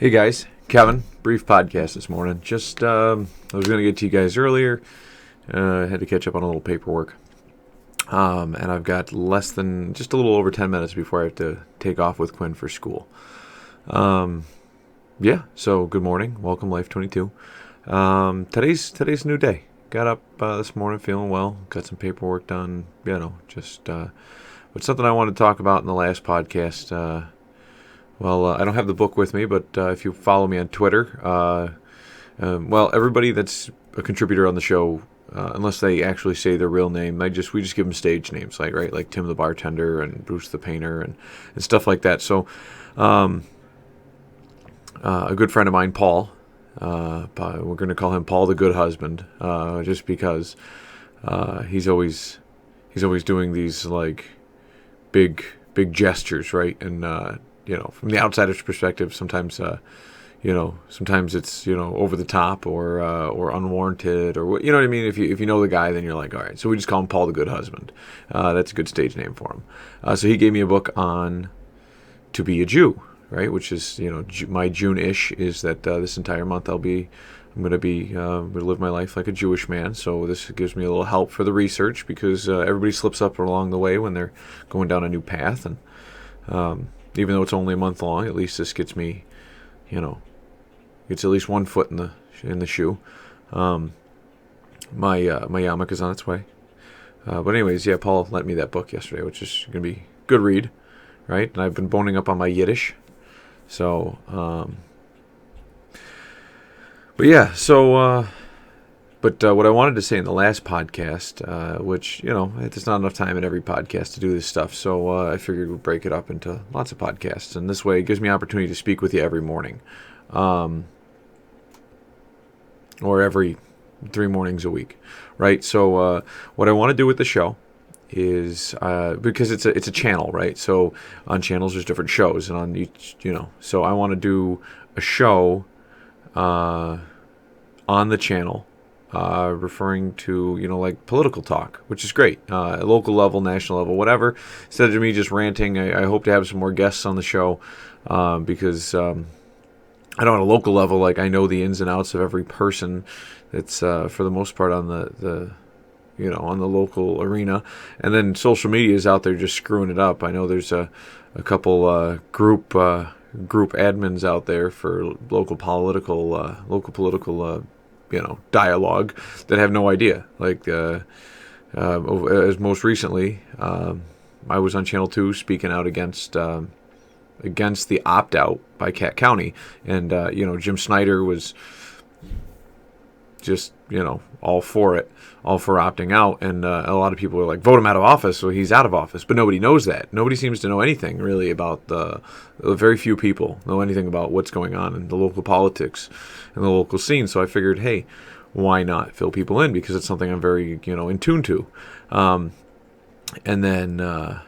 Hey guys, Kevin. Brief podcast this morning. I was going to get to you guys earlier. Had to catch up on a little paperwork. And I've got just a little over 10 minutes before I have to take off with Quinn for school. So good morning. Welcome, Life22. Today's a new day. Got up this morning feeling well. Got some paperwork done. But something I wanted to talk about in the last podcast. I don't have the book with me, but if you follow me on Twitter, everybody that's a contributor on the show, unless they actually say their real name, we just give them stage names, like Tim the bartender and Bruce the painter and stuff like that. So, a good friend of mine, Paul, we're going to call him Paul the Good Husband, just because he's always doing these like big gestures, right? And from the outsider's perspective, sometimes it's over the top or unwarranted, or you know what I mean. If you know the guy, then you're like, all right. So we just call him Paul the Good Husband. That's a good stage name for him. So he gave me a book on to be a Jew, right? Which is my June-ish is that this entire month I'm going to live my life like a Jewish man. So this gives me a little help for the research because everybody slips up along the way when they're going down a new path, and even though it's only a month long, at least this gets me, it's at least one foot in the shoe. My yarmulke is on its way. But anyways, yeah, Paul lent me that book yesterday, which is going to be a good read, right? And I've been boning up on my Yiddish. So, But what I wanted to say in the last podcast, which, there's not enough time in every podcast to do this stuff, so I figured we'd break it up into lots of podcasts, and this way it gives me opportunity to speak with you every morning, or every 3 mornings a week, right? So what I want to do with the show is, because it's a channel, right? So on channels there's different shows, and on each, so I want to do a show on the channel, referring to, like political talk, which is great, at local level, national level, whatever. Instead of me just ranting, I hope to have some more guests on the show, because I know at a local level, like I know the ins and outs of every person that's for the most part on the on the local arena, and then social media is out there just screwing it up. I know there's a couple group admins out there for local political dialogue that have no idea. Like, as most recently, I was on Channel 2 speaking out against the opt-out by Cat County. And, Jim Snyder was just, all for it, all for opting out. And a lot of people are like, vote him out of office, so he's out of office. But nobody knows that. Nobody seems to know anything, really, about very few people know anything about what's going on in the local politics and the local scene. So I figured, hey, why not fill people in? Because it's something I'm very, in tune to. And then and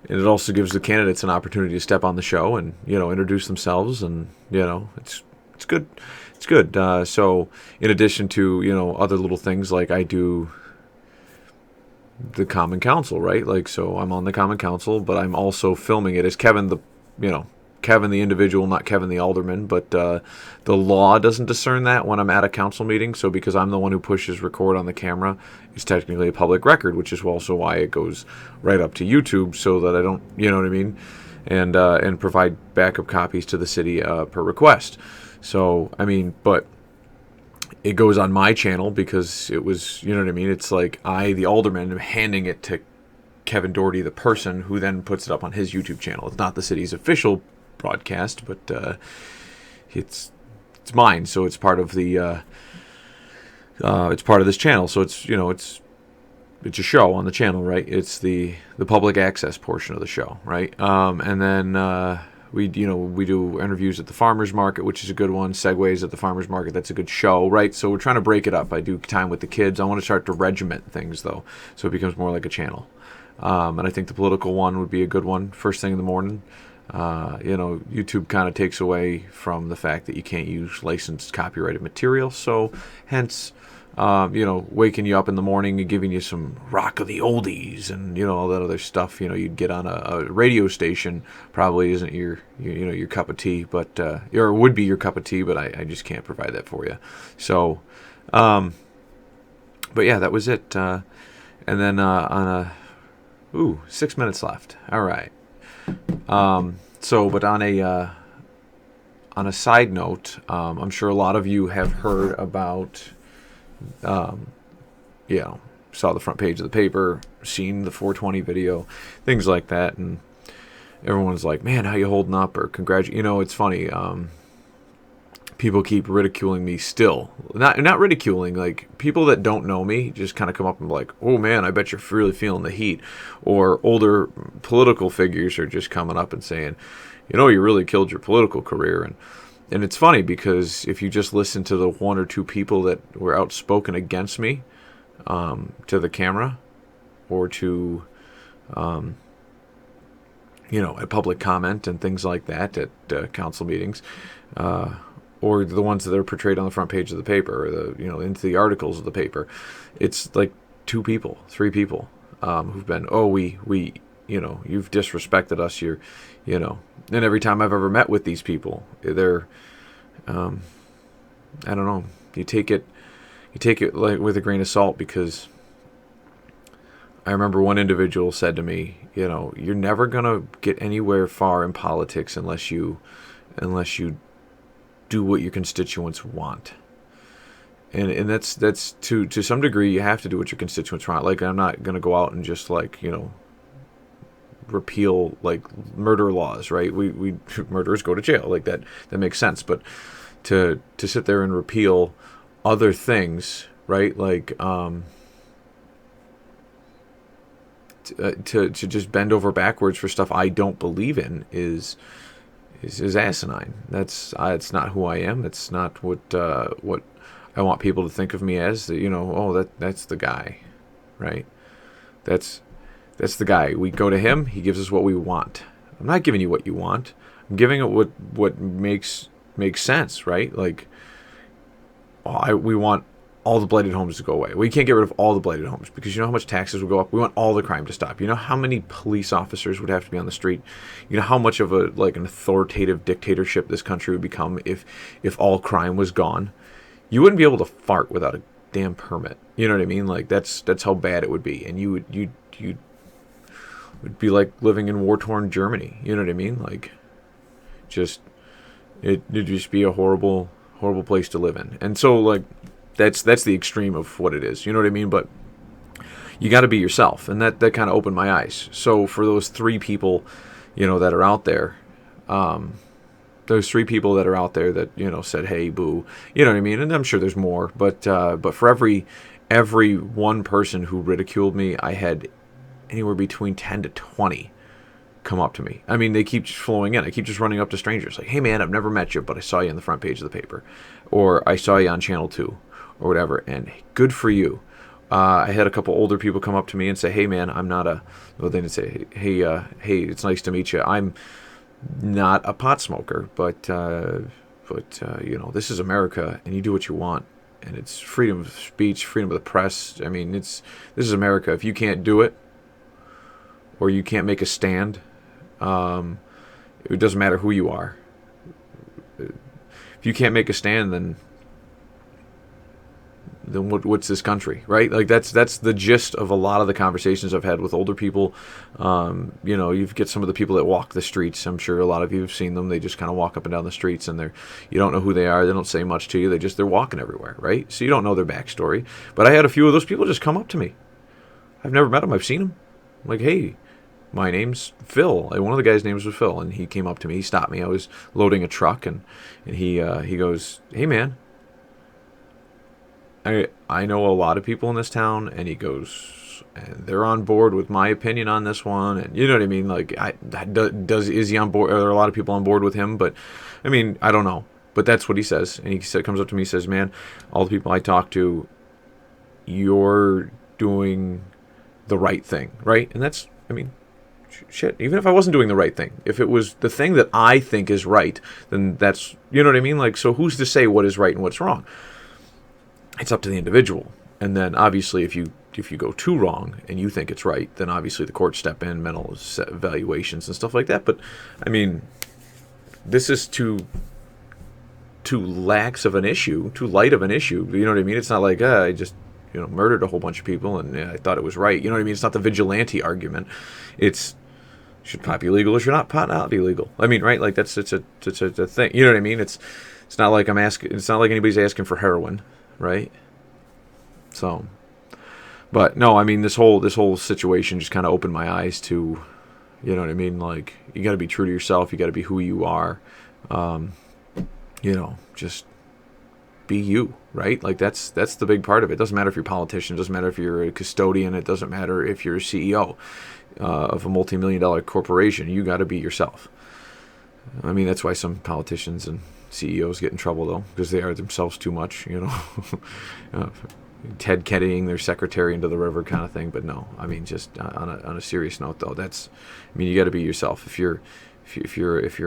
it also gives the candidates an opportunity to step on the show and, introduce themselves. And, it's good. It's good. So in addition to, other little things, like I do the Common Council, right? Like, so I'm on the Common Council, but I'm also filming it as Kevin the individual, not Kevin the alderman. But the law doesn't discern that when I'm at a council meeting. So because I'm the one who pushes record on the camera, it's technically a public record, which is also why it goes right up to YouTube, so that I don't, you know what I mean, and provide backup copies to the city per request. So, but it goes on my channel because it was, you know what I mean? It's like I, the alderman, am handing it to Kevin Doherty, the person, who then puts it up on his YouTube channel. It's not the city's official broadcast, but it's mine. So it's part of the it's part of this channel. So it's it's a show on the channel, right? It's the public access portion of the show, right? And then we do interviews at the farmers market, which is a good one. Segues at the farmers market, that's a good show, right? So we're trying to break it up. I do time with the kids. I want to start to regiment things, though, so it becomes more like a channel. And I think the political one would be a good one, first thing in the morning. YouTube kind of takes away from the fact that you can't use licensed copyrighted material, so hence waking you up in the morning and giving you some rock of the oldies and, all that other stuff, you'd get on a radio station probably isn't your cup of tea, but, or would be your cup of tea, but I just can't provide that for you. So, but yeah, that was it. And then, 6 minutes left. All right. But on a side note, I'm sure a lot of you have heard about, saw the front page of the paper, seen the 420 video, things like that, and everyone's like, "Man, how you holding up?" Or It's funny. People keep ridiculing me still. Not ridiculing, like people that don't know me just kind of come up and be like, "Oh man, I bet you're really feeling the heat." Or older political figures are just coming up and saying, "You really killed your political career." And it's funny because if you just listen to the one or two people that were outspoken against me, to the camera, or to, at public comment and things like that at council meetings, or the ones that are portrayed on the front page of the paper, or into the articles of the paper, it's like 2 people, 3 people, who've been, you've disrespected us, and every time I've ever met with these people, they're, I don't know, you take it like with a grain of salt, because I remember one individual said to me, you're never gonna get anywhere far in politics unless you do what your constituents want. And that's to some degree, you have to do what your constituents want. Like, I'm not gonna go out and just repeal like murder laws, right? We murderers go to jail, like that makes sense. But to sit there and repeal other things, right? Like to just bend over backwards for stuff I don't believe in is asinine. It's not who I am. It's not what I want people to think of me as. That's the guy, right? That's the guy. We go to him. He gives us what we want. I'm not giving you what you want. I'm giving it what makes sense, right? Like, we want all the blighted homes to go away. We can't get rid of all the blighted homes because you know how much taxes will go up. We want all the crime to stop. You know how many police officers would have to be on the street. You know how much of an authoritative dictatorship this country would become if all crime was gone. You wouldn't be able to fart without a damn permit. You know what I mean? Like that's how bad it would be, and you would be like living in war-torn Germany. You know what I mean? Like, it'd just be a horrible place to live in. And so, like, that's the extreme of what it is. You know what I mean? But you got to be yourself, and that kind of opened my eyes. So for those 3 people, that are out there, that said, "Hey, boo," you know what I mean? And I'm sure there's more, but for every one person who ridiculed me, I had anywhere between 10 to 20 come up to me. I mean, they keep just flowing in. I keep just running up to strangers like, "Hey man, I've never met you, but I saw you on the front page of the paper," or "I saw you on Channel 2," or whatever, and good for you. I had a couple older people come up to me and say, "Hey man, I'm not a," well, they didn't say, hey, it's nice to meet you. I'm not a pot smoker, but this is America, and you do what you want, and it's freedom of speech, freedom of the press. I mean, this is America. If you can't do it, or you can't make a stand, it doesn't matter who you are. If you can't make a stand, then what's this country, right? Like that's the gist of a lot of the conversations I've had with older people. You get some of the people that walk the streets. I'm sure a lot of you have seen them. They just kind of walk up and down the streets, and you don't know who they are. They don't say much to you. They're walking everywhere, right? So you don't know their backstory. But I had a few of those people just come up to me. I've never met them. I've seen them. I'm like, "Hey, my name's Phil." One of the guys' names was Phil, and he came up to me. He stopped me. I was loading a truck, and he goes, "Hey man, I know a lot of people in this town," and he goes, "and they're on board with my opinion on this one," and you know what I mean? Like, is he on board? Are there a lot of people on board with him? But I mean, I don't know. But that's what he says, and comes up to me and says, "Man, all the people I talk to, you're doing the right thing, right?" And that's, I mean, shit, even if I wasn't doing the right thing, if it was the thing that I think is right, then that's, you know what I mean? Like, so who's to say what is right and what's wrong? it's up to the individual. And then obviously, if you go too wrong and you think it's right, then obviously the courts step in, mental evaluations and stuff like that. But I mean, this is too lax of an issue, too light of an issue. You know what I mean? It's not like I just murdered a whole bunch of people and I thought it was right. You know what I mean? It's not the vigilante argument. It's should pot be legal or should pot not be legal? I mean, right? Like it's a thing. You know what I mean? It's not like I'm asking. It's not like anybody's asking for heroin, right? So, but no, I mean this whole situation just kind of opened my eyes to, you know what I mean? Like you got to be true to yourself. You got to be who you are. Just be you, right? Like that's the big part of it. It doesn't matter if you're a politician. It doesn't matter if you're a custodian. It doesn't matter if you're a CEO of a multi-million-dollar corporation. You got to be yourself. I mean, that's why some politicians and CEOs get in trouble, though, because they are themselves too much, Ted Kennedying their secretary into the river kind of thing. But no, I mean, just on a serious note, though, you got to be yourself. If you're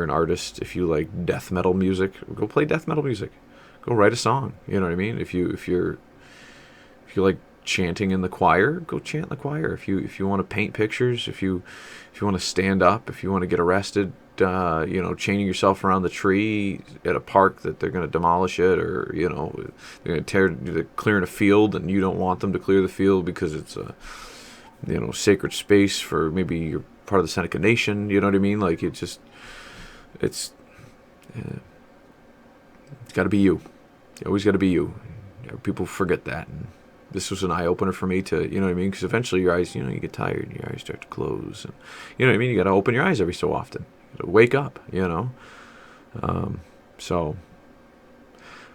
an artist, if you like death metal music, go play death metal music. Go write a song. You know what I mean? If you like chanting in the choir, go chant in the choir. If you want to paint pictures, if you want to stand up, if you want to get arrested, chaining yourself around the tree at a park that they're going to demolish it, or they're going to clearing a field and you don't want them to clear the field because it's a sacred space for maybe you're part of the Seneca Nation. You know what I mean? Like it's got to be you. You always got to be you. People forget that. And this was an eye-opener for me to, you know what I mean? Because eventually your eyes, you get tired and your eyes start to close. And, you know what I mean? You got to open your eyes every so often. You got to wake up,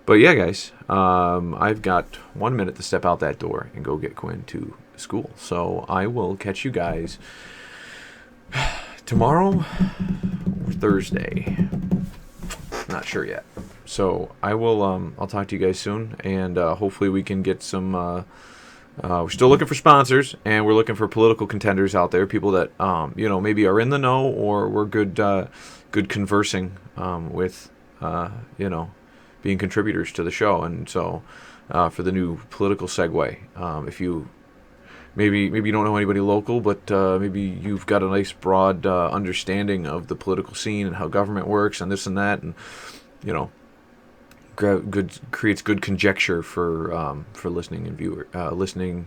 But yeah, guys, I've got 1 minute to step out that door and go get Quinn to school. So I will catch you guys tomorrow or Thursday. Not sure yet. So I will. I'll talk to you guys soon, and hopefully we can get some. We're still looking for sponsors, and we're looking for political contenders out there, people that maybe are in the know or we're good conversing with, being contributors to the show. And so for the new political segue, if you maybe you don't know anybody local, but maybe you've got a nice broad understanding of the political scene and how government works and this and that, and creates good conjecture for listening and listening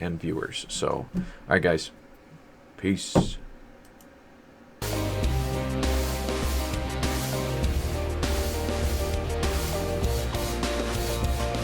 and viewers. So, all right, guys, peace.